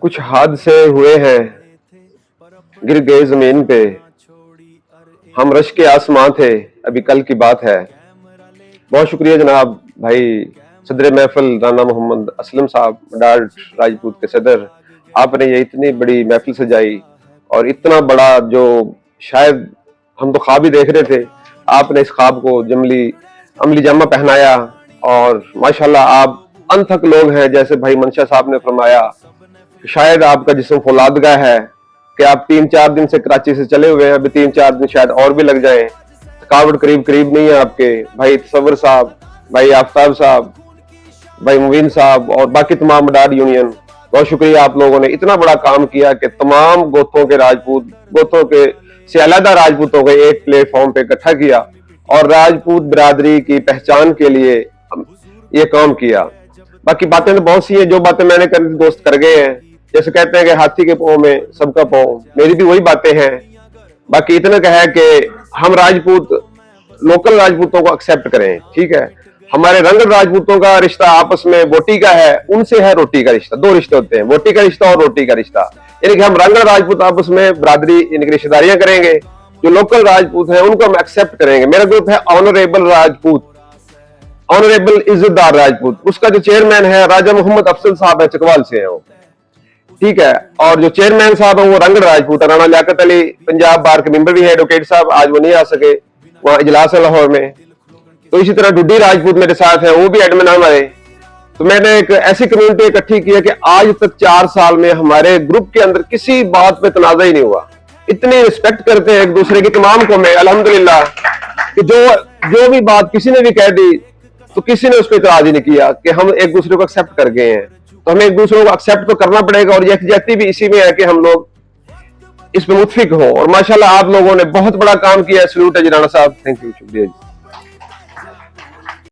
कुछ हादसे हुए हैं, गिर गए जमीन पे, हम रश के आसमां थे, अभी कल की बात है। बहुत शुक्रिया जनाब भाई सदर महफिल राना मोहम्मद असलम साहब, डार्ट राजपूत के सदर। आपने ये इतनी बड़ी महफिल सजाई और इतना बड़ा जो शायद हम तो ख्वाब ही देख रहे थे, आपने इस ख्वाब को अमली जामा पहनाया। और माशाल्लाह आप अनथक लोग हैं, जैसे भाई मंशा साहब ने फरमाया कि शायद आपका जिस्म फौलादगा है कि आप 3-4 दिन से कराची से चले हुए हैं, अभी 3-4 दिन शायद और भी लग जाएं। थकावट करीब करीब नहीं है आपके। भाई तसव्वुर साहब, भाई आफ्ताब साहब, भाई मुबीन साहब और बाकी तमाम डार यूनियन, बहुत शुक्रिया। आप लोगों ने इतना बड़ा काम किया कि तमाम गोथों के राजपूत, गोथों के से अलग राजपूतों को एक प्लेटफॉर्म पे इकट्ठा किया और राजपूत बिरादरी की पहचान के लिए ये काम किया। बाकी बातें तो बहुत सी है, जो बातें मैंने कर दोस्त कर गए हैं। जैसे कहते हैं कि हाथी के पांव में सबका पांव, मेरी भी वही बातें हैं। बाकी इतना कहा है कि हम राजपूत लोकल राजपूतों को एक्सेप्ट करें, ठीक है। हमारे रंगल राजपूतों का रिश्ता आपस में बोटी का है, उनसे है रोटी का रिश्ता। दो रिश्ते होते हैं, बोटी का रिश्ता और रोटी का रिश्ता। यानी कि हम रंगल राजपूत आपस में बरादरी यानी कि रिश्तेदारियां करेंगे। जो लोकल राजपूत हैं उनको हम एक्सेप्ट करेंगे। मेरा ग्रुप है ऑनरेबल राजपूत, ऑनरेबल इज्जतदार राजपूत। उसका जो चेयरमैन है राजा मोहम्मद अफसल साहब है, चकवाल से है वो, ठीक है। और जो चेयरमैन साहब है वो रंगल राजपूत है। राणा लियाकत अली पंजाब बार के मेंबर भी है, एडवोकेट साहब, आज वो नहीं आ सके, वहां इजलास है लाहौर में। तो इसी तरह डुड्डी राजपूत मेरे साथ है, वो भी एडमिन हमारे। तो मैंने एक ऐसी कम्युनिटी इकट्ठी की है कि आज तक 4 साल में हमारे ग्रुप के अंदर किसी बात पे तनाजा ही नहीं हुआ। इतनी रिस्पेक्ट करते हैं एक दूसरे की तमाम को। मैं अल्हम्दुलिल्लाह कि जो भी बात किसी ने भी कह दी तो किसी ने उस पर इतराज ही नहीं किया कि हम एक दूसरे को एक्सेप्ट कर गए हैं। तो हमें एक दूसरे को एक्सेप्ट तो करना पड़ेगा और यकजहती भी इसी में है कि हम लोग इस पर मुतफिक हो। और माशाल्लाह आप लोगों ने बहुत बड़ा काम किया है। सल्यूट है जी राणा साहब, थैंक यू, शुक्रिया जी।